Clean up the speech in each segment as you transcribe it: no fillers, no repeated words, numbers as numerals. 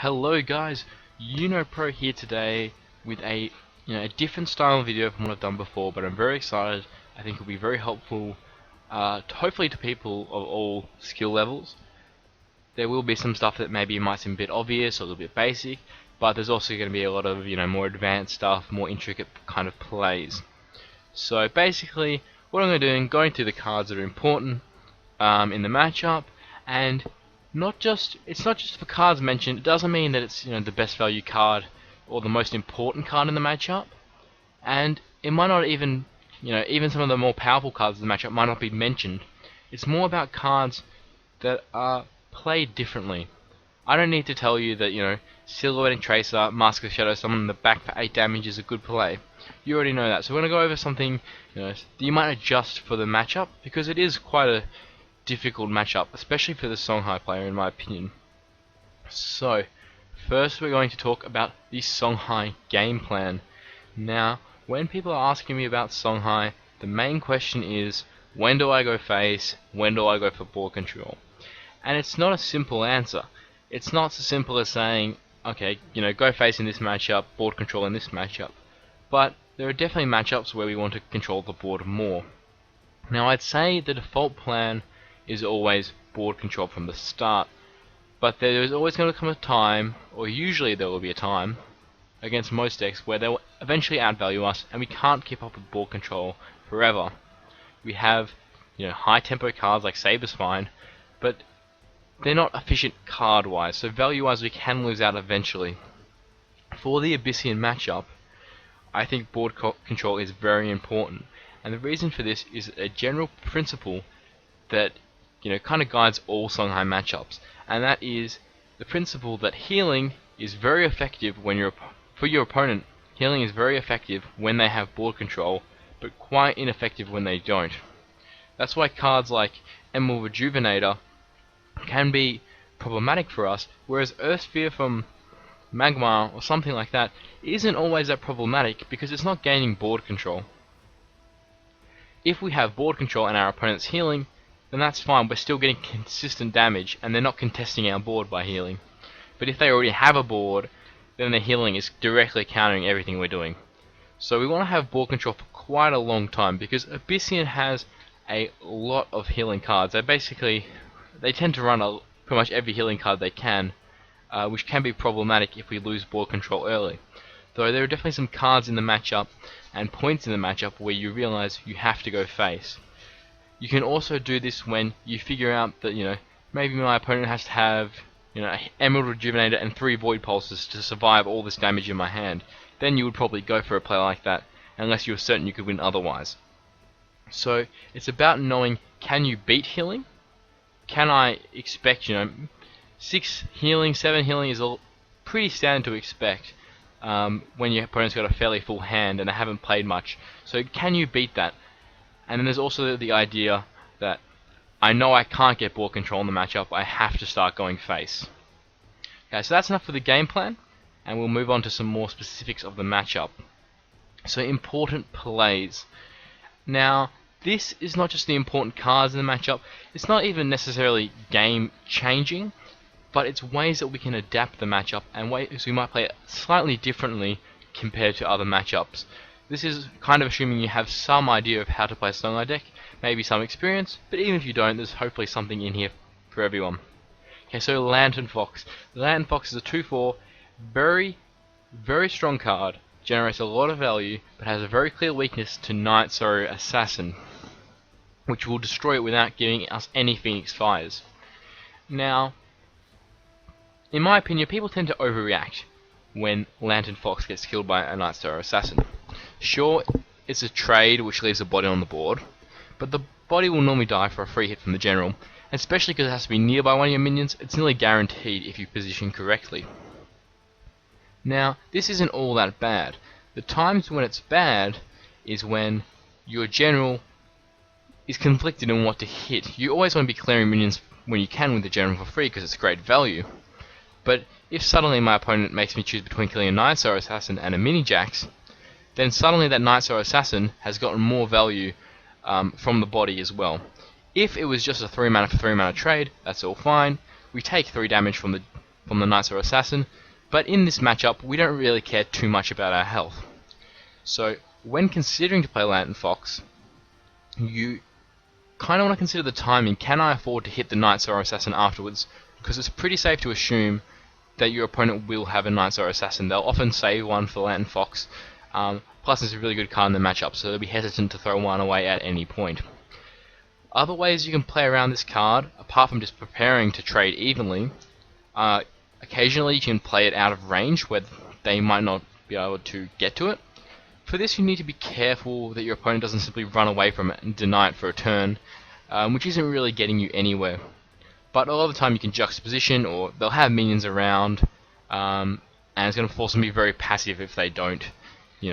Hello guys, UnoPro here today with a different style of video from what I've done before, but I'm very excited. I think it'll be very helpful, hopefully to people of all skill levels. There will be some stuff that maybe might seem a bit obvious or a little bit basic, but there's also going to be a lot of more advanced stuff, more intricate kind of plays. So basically, what I'm going to do is going through the cards that are important in the matchup, and it's not just for cards mentioned. It doesn't mean that it's the best value card or the most important card in the matchup, and it might not even even some of the more powerful cards in the matchup might not be mentioned. It's more about cards that are played differently. I don't need to tell you that Silhouetting Tracer, Mask of Shadow, someone in the back for 8 damage is a good play. You already know that. So we're going to go over something that you might adjust for the matchup, because it is quite a difficult matchup, especially for the Songhai player in my opinion. So, first we're going to talk about the Songhai game plan. Now, when people are asking me about Songhai, the main question is, when do I go face, when do I go for board control? And it's not a simple answer. It's not so simple as saying, okay, go face in this matchup, board control in this matchup. But there are definitely matchups where we want to control the board more. Now, I'd say the default plan is always board control from the start, but there is always going to come a time, or usually there will be a time, against most decks where they will eventually outvalue us and we can't keep up with board control forever. We have high tempo cards like Saber's fine, but they're not efficient card wise, so value wise we can lose out eventually. For the Abyssian matchup, I think board control is very important, and the reason for this is a general principle that kind of guides all Songhai matchups, and that is the principle that healing is very effective when for your opponent. Healing is very effective when they have board control, but quite ineffective when they don't. That's why cards like Emerald Rejuvenator can be problematic for us, whereas Earth Sphere from Magmar or something like that isn't always that problematic because it's not gaining board control. If we have board control and our opponent's healing, then that's fine, we're still getting consistent damage and they're not contesting our board by healing. But if they already have a board, then their healing is directly countering everything we're doing. So we want to have board control for quite a long time, because Abyssian has a lot of healing cards. They tend to run pretty much every healing card they can, which can be problematic if we lose board control early. Though there are definitely some cards in the matchup and points in the matchup where you realize you have to go face. You can also do this when you figure out that maybe my opponent has to have Emerald Rejuvenator and 3 Void Pulses to survive all this damage in my hand. Then you would probably go for a play like that, unless you were certain you could win otherwise. So it's about knowing, can you beat healing? Can I expect 6 healing, 7 healing is pretty standard to expect when your opponent's got a fairly full hand and they haven't played much. So can you beat that? And then there's also the idea that I know I can't get board control in the matchup, I have to start going face. Okay, so that's enough for the game plan, and we'll move on to some more specifics of the matchup. So important plays. Now, this is not just the important cards in the matchup, it's not even necessarily game changing, but it's ways that we can adapt the matchup and ways we might play it slightly differently compared to other matchups. This is kind of assuming you have some idea of how to play a Songhai deck, maybe some experience, but even if you don't, there's hopefully something in here for everyone. Okay, so Lantern Fox. Lantern Fox is a 2/4, very, very strong card, generates a lot of value, but has a very clear weakness to Night Sorrow Assassin, which will destroy it without giving us any Phoenix Fires. Now, in my opinion, people tend to overreact when Lantern Fox gets killed by a Night Sorrow Assassin. Sure, it's a trade which leaves a body on the board, but the body will normally die for a free hit from the general, and especially because it has to be nearby one of your minions, it's nearly guaranteed if you position correctly. Now, this isn't all that bad. The times when it's bad is when your general is conflicted on what to hit. You always want to be clearing minions when you can with the general for free because it's great value. But if suddenly my opponent makes me choose between killing a Night Sorrow Assassin and a Mini-Jax, then suddenly that Night Sorrow Assassin has gotten more value from the body as well. If it was just a 3 mana for 3 mana trade, that's all fine. We take 3 damage from the from the Knights or Assassin, but in this matchup we don't really care too much about our health. So when considering to play Lantern Fox, you kind of want to consider the timing. Can I afford to hit the Knights or Assassin afterwards? Because it's pretty safe to assume that your opponent will have a Knights or Assassin. They'll often save one for Lantern Fox. Plus it's a really good card in the matchup, so they'll be hesitant to throw one away at any point. Other ways you can play around this card, apart from just preparing to trade evenly, occasionally you can play it out of range where they might not be able to get to it. For this you need to be careful that your opponent doesn't simply run away from it and deny it for a turn, which isn't really getting you anywhere. But a lot of the time you can juxtaposition, or they'll have minions around, and it's going to force them to be very passive if they don't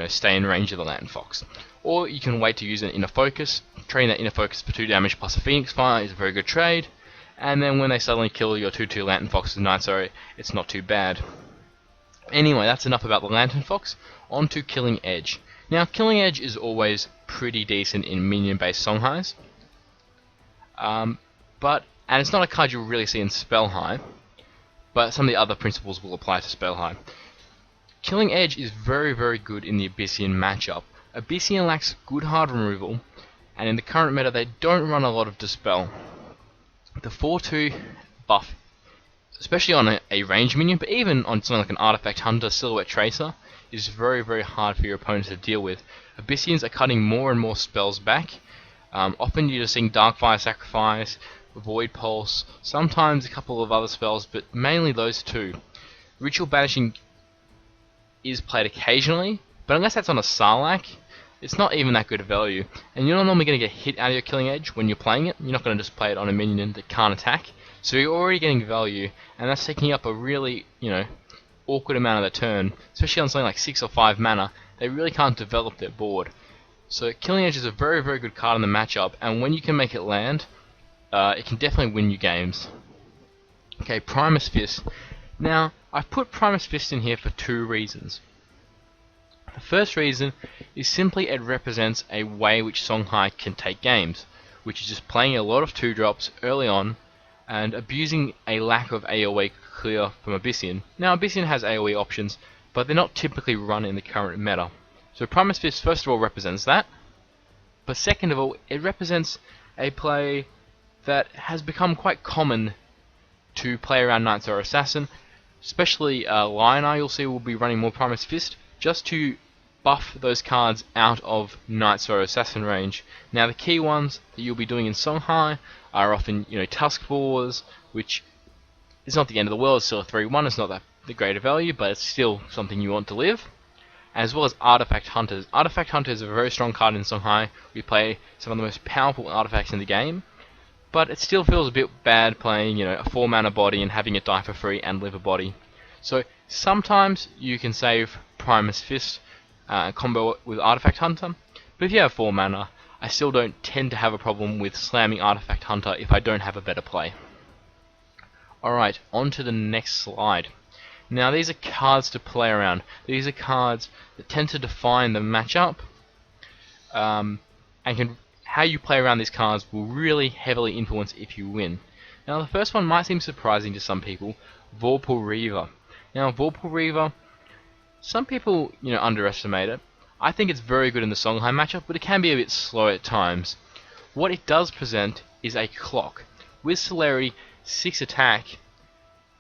stay in range of the Lantern Fox. Or you can wait to use an Inner Focus. Trading that Inner Focus for 2 damage plus a Phoenix Fire is a very good trade, and then when they suddenly kill your 2/2 Lantern Fox with Knights, it's not too bad. Anyway, that's enough about the Lantern Fox. On to Killing Edge. Now, Killing Edge is always pretty decent in minion-based Songhais, and it's not a card you'll really see in Spellhai, but some of the other principles will apply to Spellhai. Killing Edge is very, very good in the Abyssian matchup. Abyssian lacks good hard removal, and in the current meta they don't run a lot of Dispel. The 4/2 buff, especially on a range minion, but even on something like an Artifact Hunter, Silhouette Tracer, is very, very hard for your opponents to deal with. Abyssians are cutting more and more spells back. Often you're just seeing Darkfire Sacrifice, Void Pulse, sometimes a couple of other spells, but mainly those two. Ritual Banishing is played occasionally, but unless that's on a Sarlacc, it's not even that good of value. And you're not normally going to get hit out of your Killing Edge when you're playing it. You're not going to just play it on a minion that can't attack. So you're already getting value, and that's taking up a really, awkward amount of the turn. Especially on something like 6 or 5 mana, they really can't develop their board. So Killing Edge is a very, very good card in the matchup, and when you can make it land, it can definitely win you games. Okay, Primus Fist. Now, I've put Primus Fist in here for 2 reasons. The first reason is simply it represents a way which Songhai can take games, which is just playing a lot of 2-drops early on and abusing a lack of AoE clear from Abyssian. Now, Abyssian has AoE options, but they're not typically run in the current meta. So Primus Fist first of all represents that, but second of all, it represents a play that has become quite common to play around Knights or Assassin, especially Lioneye you'll see will be running more Primus Fist, just to buff those cards out of Knights or Assassin range. Now the key ones that you'll be doing in Songhai are often, Tusk Boars, which is not the end of the world, it's still a 3/1, it's not that the greater value, but it's still something you want to live. As well as Artifact Hunters. Artifact Hunter is a very strong card in Songhai. We play some of the most powerful artifacts in the game, but it still feels a bit bad playing, a 4-mana body and having it die for free and live a body. So sometimes you can save Primus Fist combo with Artifact Hunter, but if you have 4 mana, I still don't tend to have a problem with slamming Artifact Hunter if I don't have a better play. Alright, on to the next slide. Now these are cards to play around. These are cards that tend to define the matchup, and how you play around these cards will really heavily influence if you win. Now the first one might seem surprising to some people, Vorpal Reaver. Now Vorpal Reaver, some people underestimate it. I think it's very good in the Songhai matchup, but it can be a bit slow at times. What it does present is a clock. With Celerity, 6 attack,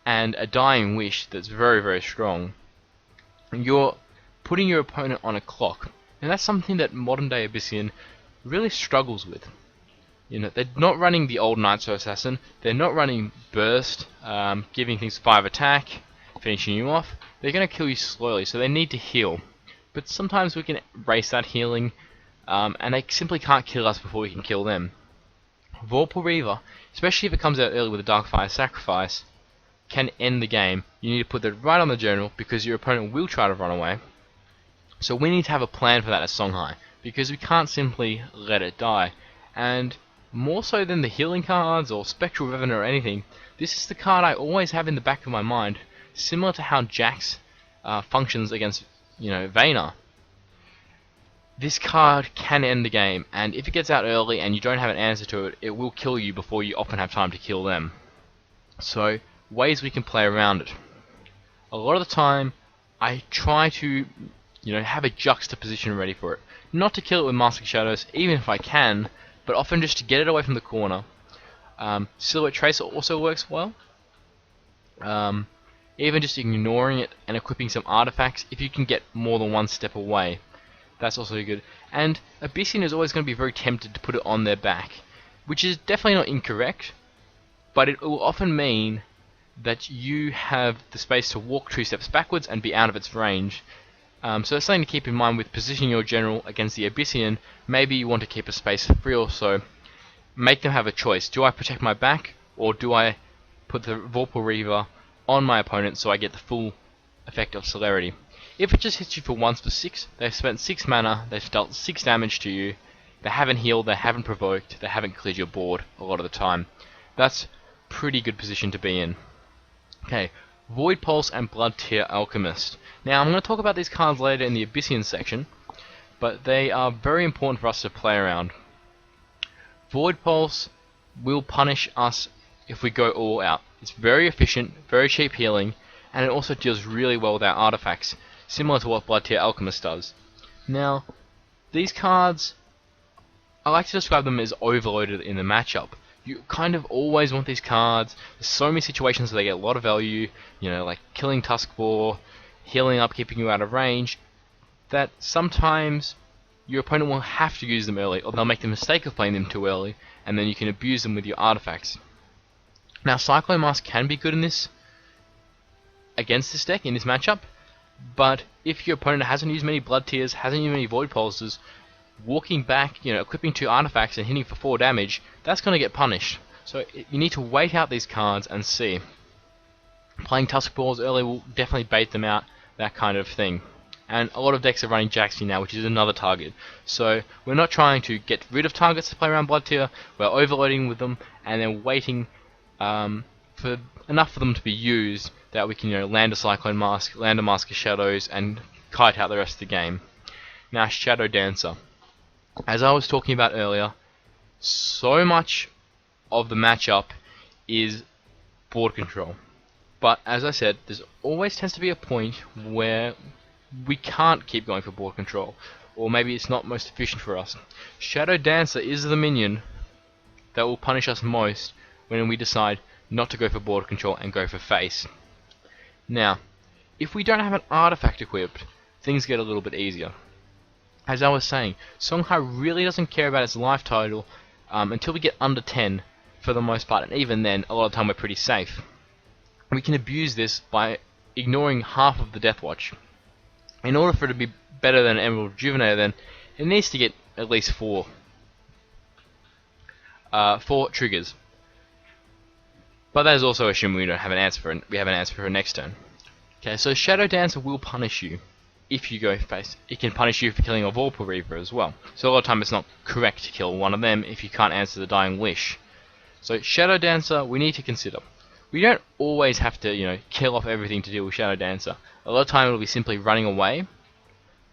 and a Dying Wish that's very, very strong. You're putting your opponent on a clock, and that's something that modern day Abyssian really struggles with. They're not running the old Knights or Assassin, they're not running Burst, giving things 5 attack, finishing you off. They're going to kill you slowly, so they need to heal. But sometimes we can race that healing, and they simply can't kill us before we can kill them. Vorpal Reaver, especially if it comes out early with a Darkfire Sacrifice, can end the game. You need to put that right on the journal because your opponent will try to run away. So we need to have a plan for that as Songhai, because we can't simply let it die. And more so than the healing cards or Spectral Revenant or anything, this is the card I always have in the back of my mind, similar to how Jax functions against Vayner. This card can end the game, and if it gets out early and you don't have an answer to it, it will kill you before you often have time to kill them. So, ways we can play around it. a lot of the time I try to have a juxtaposition ready for it. Not to kill it with Mask of Shadows, even if I can, but often just to get it away from the corner. Silhouette Tracer also works well. Even just ignoring it and equipping some artifacts, if you can get more than one step away, that's also good. And Abyssian is always going to be very tempted to put it on their back, which is definitely not incorrect, but it will often mean that you have the space to walk 2 steps backwards and be out of its range. So that's something to keep in mind with positioning your general against the Abyssian. Maybe you want to keep a space free or so. Make them have a choice. Do I protect my back, or do I put the Vorpal Reaver on my opponent so I get the full effect of Celerity? If it just hits you for once for 6, they've spent 6 mana, they've dealt 6 damage to you, they haven't healed, they haven't provoked, they haven't cleared your board a lot of the time. That's pretty good position to be in. Okay, Void Pulse and Blood Tear Alchemist. Now I'm going to talk about these cards later in the Abyssian section, but they are very important for us to play around. Void Pulse will punish us if we go all out. It's very efficient, very cheap healing, and it also deals really well with our artifacts, similar to what Blood Tear Alchemist does. Now, these cards, I like to describe them as overloaded in the matchup. You kind of always want these cards. There's so many situations where they get a lot of value, like killing Tuskboar, healing up, keeping you out of range, that sometimes your opponent will have to use them early, or they'll make the mistake of playing them too early, and then you can abuse them with your artifacts. Now, Cyclone Mask can be good in this, against this deck, in this matchup, but if your opponent hasn't used many Blood Tears, hasn't used many Void Pulses, walking back, equipping 2 artifacts and hitting for 4 damage, that's going to get punished. So you need to wait out these cards and see. Playing Tuskboars early will definitely bait them out, that kind of thing. And a lot of decks are running Jaxi now, which is another target. So we're not trying to get rid of targets to play around Blood Tear, we're overloading with them and then waiting for enough for them to be used that we can land a Cyclone Mask, land a Mask of Shadows, and kite out the rest of the game. Now, Shadow Dancer. As I was talking about earlier, so much of the matchup is board control. But as I said, there always tends to be a point where we can't keep going for board control, or maybe it's not most efficient for us. Shadow Dancer is the minion that will punish us most when we decide not to go for board control and go for face. Now, if we don't have an artifact equipped, things get a little bit easier. As I was saying, Songhai really doesn't care about its life total until we get under 10 for the most part, and even then, a lot of the time we're pretty safe. We can abuse this by ignoring half of the Death Watch. In order for it to be better than Emerald Rejuvenator, then it needs to get at least 4 triggers. But that is also assuming we don't have an answer for it. We have an answer for it next turn. Okay, so Shadow Dancer will punish you if you go face. It can punish you for killing a Vorpal Reaver as well. So a lot of time it's not correct to kill one of them if you can't answer the Dying Wish. So Shadow Dancer, we need to consider. We don't always have to, kill off everything to deal with Shadow Dancer. A lot of time it'll be simply running away,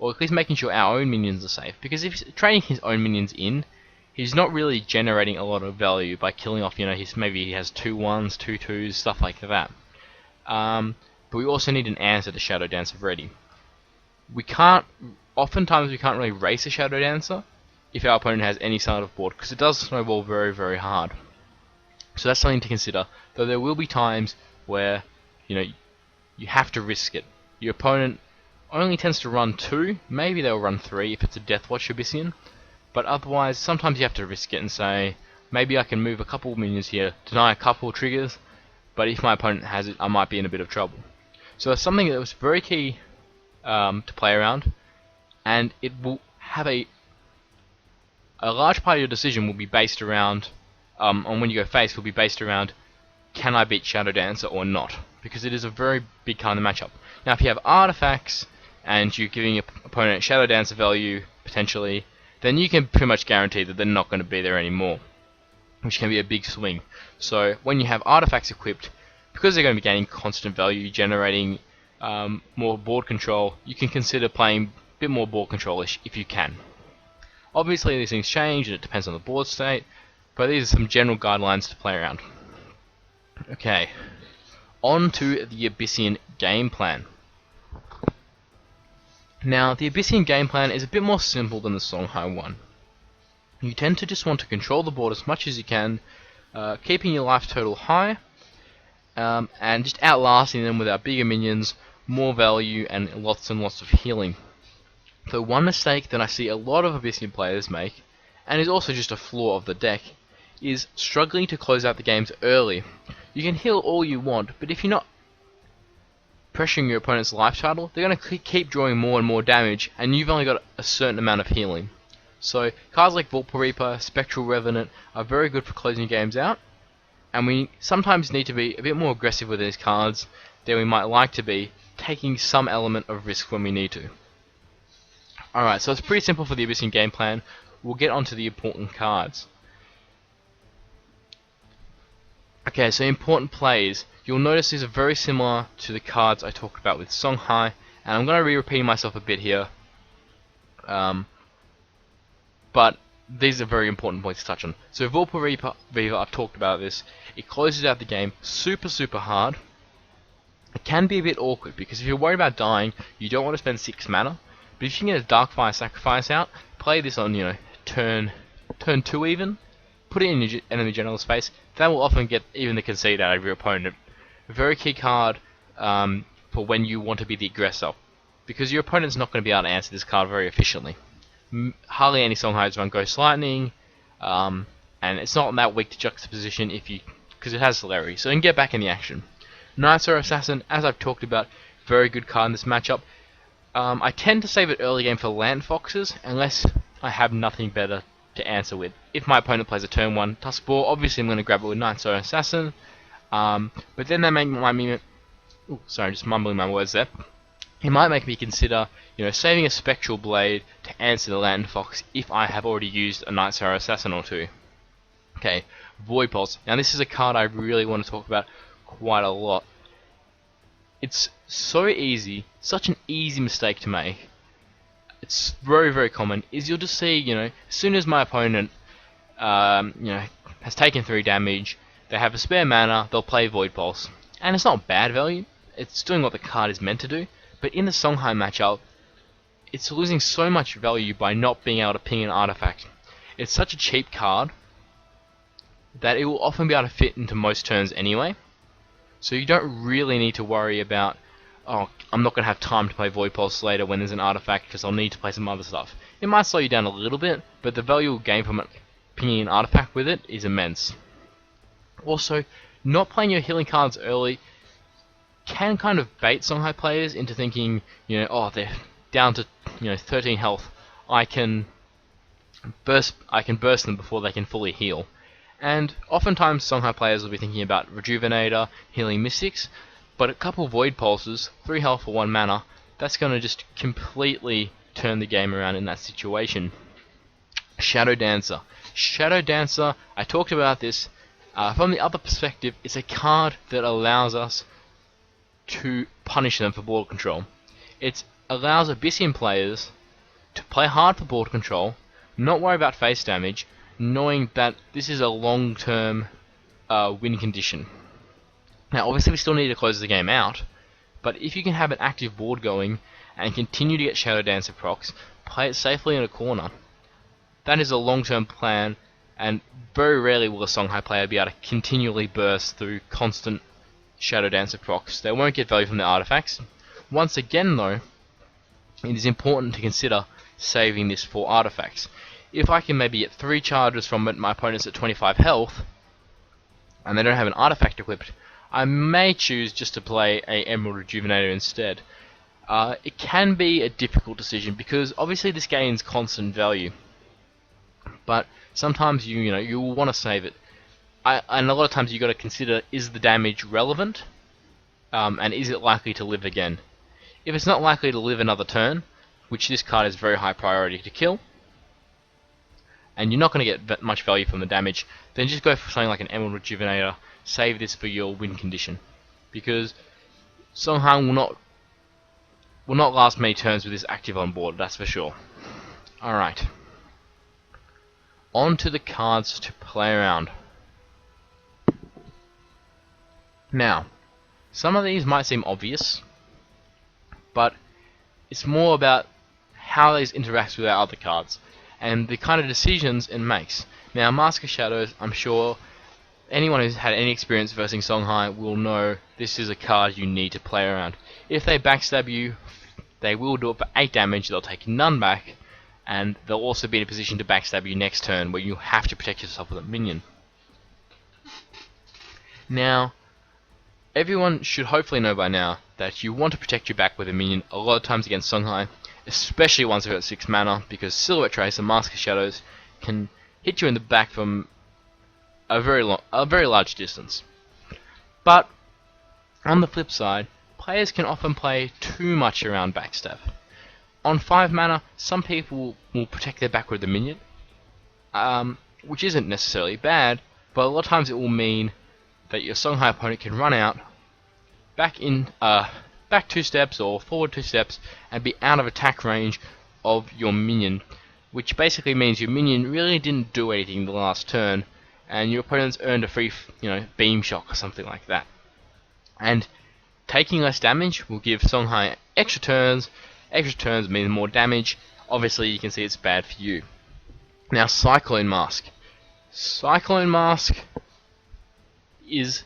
or at least making sure our own minions are safe. Because if he's trading his own minions in, he's not really generating a lot of value by killing off, maybe he has 2 1s, 2 2s, stuff like that. But we also need an answer to Shadow Dancer ready. Oftentimes we can't really race a Shadow Dancer if our opponent has any side of board, because it does snowball very, very hard. So that's something to consider, though there will be times where, you have to risk it. Your opponent only tends to run 2, maybe they'll run 3 if it's a Death Watch Abyssian, but otherwise, sometimes you have to risk it and say, maybe I can move a couple minions here, deny a couple triggers, but if my opponent has it, I might be in a bit of trouble. So that's something that was very key to play around, and it will have a large part of your decision will be based around, on when you go face, will be based around, can I beat Shadow Dancer or not? Because it is a very big kind of matchup. Now if you have artifacts, and you're giving your opponent Shadow Dancer value, potentially, then you can pretty much guarantee that they're not going to be there anymore, which can be a big swing. So when you have artifacts equipped, because they're going to be gaining constant value, generating more board control, you can consider playing a bit more board control-ish if you can. Obviously these things change and it depends on the board state, but these are some general guidelines to play around. Okay, On to the Abyssian game plan. Now, the Abyssian game plan is a bit more simple than the Songhai one. You tend to just want to control the board as much as you can, keeping your life total high, and just outlasting them with our bigger minions, more value, and lots of healing. The one mistake that I see a lot of Abyssian players make, and is also just a flaw of the deck, is struggling to close out the games early. You can heal all you want, but if you're not pressuring your opponent's life total, they're going to keep drawing more and more damage, and you've only got a certain amount of healing. So cards like Vorpal Reaper, Spectral Revenant are very good for closing games out, and we sometimes need to be a bit more aggressive with these cards than we might like to be, taking some element of risk when we need to. Alright, so it's pretty simple for the Abyssian game plan. We'll get onto the important cards. Okay, so important plays. You'll notice these are very similar to the cards I talked about with Songhai, and I'm going to be repeating myself a bit here. But these are very important points to touch on. So Vorpal Reaper, I've talked about this. It closes out the game super hard. It can be a bit awkward because if you're worried about dying, you don't want to spend 6 mana. But if you can get a Darkfire Sacrifice out, play this on turn 2 even. Put it in your enemy general's face. That will often get even the concede out of your opponent. A very key card for when you want to be the aggressor, because your opponent's not going to be able to answer this card very efficiently. Hardly any Songhais run Ghost Lightning, and it's not that weak to juxtaposition because it has celerity, so you can get back in the action. Nightstar Assassin, as I've talked about, very good card in this matchup. I tend to save it early game for Land Foxes, unless I have nothing better to answer with. If my opponent plays a turn 1 Tusk Boar, obviously I'm going to grab it with Nightstar Assassin, but then that might me... Ooh, sorry, just mumbling my words there. It might make me consider, saving a Spectral Blade to answer the Land Fox if I have already used a Nightstar Assassin or two. Okay, Void Pulse. Now this is a card I really want to talk about quite a lot. It's so easy, such an easy mistake to make. It's very common. Is you'll just see, as soon as my opponent, has taken 3 damage, they have a spare mana, they'll play Void Pulse, and it's not bad value. It's doing what the card is meant to do. But in the Songhai matchup, it's losing so much value by not being able to ping an artifact. It's such a cheap card that it will often be able to fit into most turns anyway. So you don't really need to worry about, oh, I'm not going to have time to play Void Pulse later when there's an artifact because I'll need to play some other stuff. It might slow you down a little bit, but the value you'll gain from it, pinging an artifact with it is immense. Also, not playing your healing cards early can kind of bait Songhai players into thinking, oh, they're down to 13 health. I can burst them before they can fully heal. And oftentimes Songhai players will be thinking about Rejuvenator, healing Mystics, but a couple Void Pulses, 3 health for 1 mana, that's going to just completely turn the game around in that situation. Shadow Dancer. Shadow Dancer, I talked about this. From the other perspective, it's a card that allows us to punish them for board control. It allows Abyssian players to play hard for board control, not worry about face damage, knowing that this is a long-term win condition. Now obviously we still need to close the game out, but if you can have an active board going and continue to get Shadow Dancer procs, play it safely in a corner. That is a long-term plan, and very rarely will a Songhai player be able to continually burst through constant Shadow Dancer procs. They won't get value from the artifacts. Once again though, it is important to consider saving this for artifacts. If I can maybe get 3 charges from it, my opponent's at 25 health, and they don't have an artifact equipped, I may choose just to play a Emerald Rejuvenator instead. It can be a difficult decision because obviously this gains constant value, but sometimes you will want to save it. And a lot of times you got to consider, is the damage relevant, and is it likely to live again? If it's not likely to live another turn, which this card is very high priority to kill, and you're not going to get much value from the damage, then just go for something like an Emerald Rejuvenator. Save this for your win condition, because Songhai will not last many turns with this active on board, that's for sure. Alright, on to the cards to play around. Now, Some of these might seem obvious, but it's more about how these interact with our other cards and the kind of decisions it makes. Now, Mask of Shadows, I'm sure anyone who's had any experience versing Songhai will know this is a card you need to play around. If they backstab you, they will do it for 8 damage, they'll take none back, and they'll also be in a position to backstab you next turn where you have to protect yourself with a minion. Now, everyone should hopefully know by now that you want to protect your back with a minion a lot of times against Songhai, especially once they're at 6 mana, because Silhouette Trace and Mask of Shadows can hit you in the back from a very large distance. But on the flip side, players can often play too much around backstab. On 5 mana, some people will protect their back with a minion, which isn't necessarily bad, but a lot of times it will mean that your Songhai opponent can run out, back 2 steps or forward 2 steps, and be out of attack range of your minion, which basically means your minion really didn't do anything the last turn, and your opponent's earned a free, beam shock or something like that. And taking less damage will give Songhai extra turns. Extra turns mean more damage. Obviously, you can see it's bad for you. Now, Cyclone Mask. Cyclone Mask it's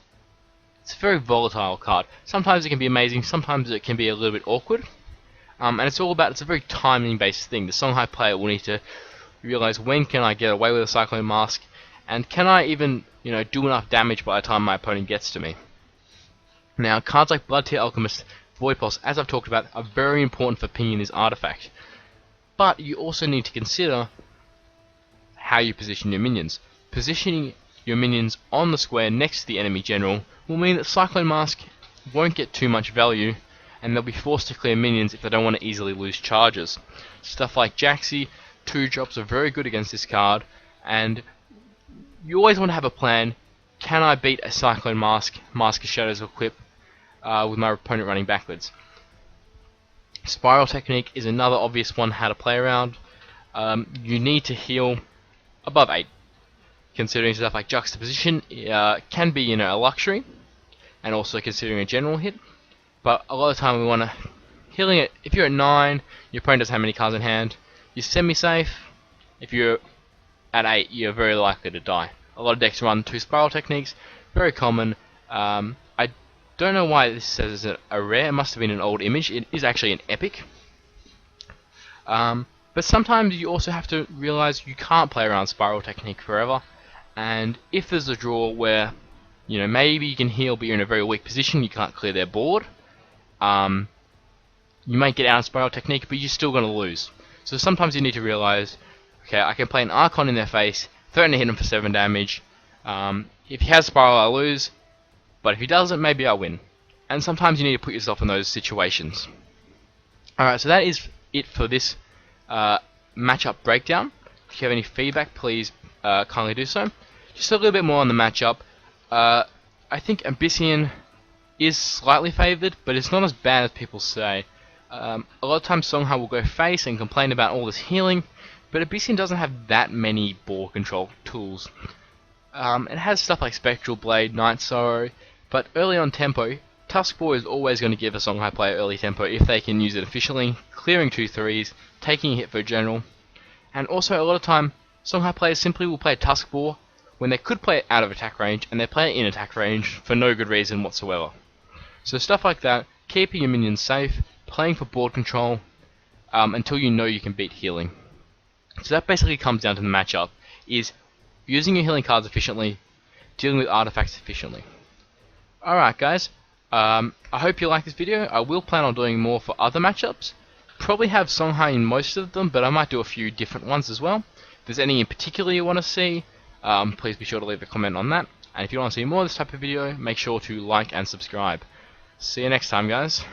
a very volatile card. Sometimes it can be amazing, sometimes it can be a little bit awkward. And it's a very timing based thing. The Songhai player will need to realize, when can I get away with a Cyclone Mask, and can I even do enough damage by the time my opponent gets to me. Now, cards like Bloodtear Alchemist, Void Pulse, as I've talked about, are very important for pinging this artifact. But you also need to consider how you position your minions. Positioning your minions on the square next to the enemy general will mean that Cyclone Mask won't get too much value, and they'll be forced to clear minions if they don't want to easily lose charges. Stuff like Jaxi, 2-drops are very good against this card, and you always want to have a plan. Can I beat a Cyclone Mask, Mask of Shadows equip, with my opponent running backwards? Spiral Technique is another obvious one how to play around. You need to heal above 8. Considering stuff like Juxtaposition can be a luxury, and also considering a general hit. But a lot of the time we want to healing it. If you're at 9, your opponent doesn't have many cards in hand, you're semi-safe. If you're at 8, you're very likely to die. A lot of decks run 2 Spiral Techniques, very common. I don't know why this says it's a rare. It must have been an old image. It is actually an epic. But sometimes you also have to realize you can't play around Spiral Technique forever. And if there's a draw where maybe you can heal but you're in a very weak position, you can't clear their board, you might get out of Spiral Technique, but you're still going to lose. So sometimes you need to realize, okay, I can play an Archon in their face, threaten to hit him for 7 damage. If he has Spiral, I lose, but if he doesn't, maybe I win. And sometimes you need to put yourself in those situations. Alright, so that is it for this matchup breakdown. If you have any feedback, please kindly do so. Just a little bit more on the matchup. I think Abyssian is slightly favoured, but it's not as bad as people say. A lot of times Songhai will go face and complain about all this healing, but Abyssian doesn't have that many board control tools. It has stuff like Spectral Blade, Night Sorrow, but early on tempo, Tuskbore is always going to give a Songhai player early tempo if they can use it efficiently, clearing 2/3s, taking a hit for a general. And also a lot of time, Songhai players simply will play Tuskbore when they could play it out of attack range, and they play it in attack range for no good reason whatsoever. So stuff like that, keeping your minions safe, playing for board control, until you know you can beat healing. So that basically comes down to the matchup, is using your healing cards efficiently, dealing with artifacts efficiently. Alright guys, I hope you like this video. I will plan on doing more for other matchups. Probably have Songhai in most of them, but I might do a few different ones as well. If there's any in particular you want to see, please be sure to leave a comment on that. And if you want to see more of this type of video, make sure to like and subscribe. See you next time, guys.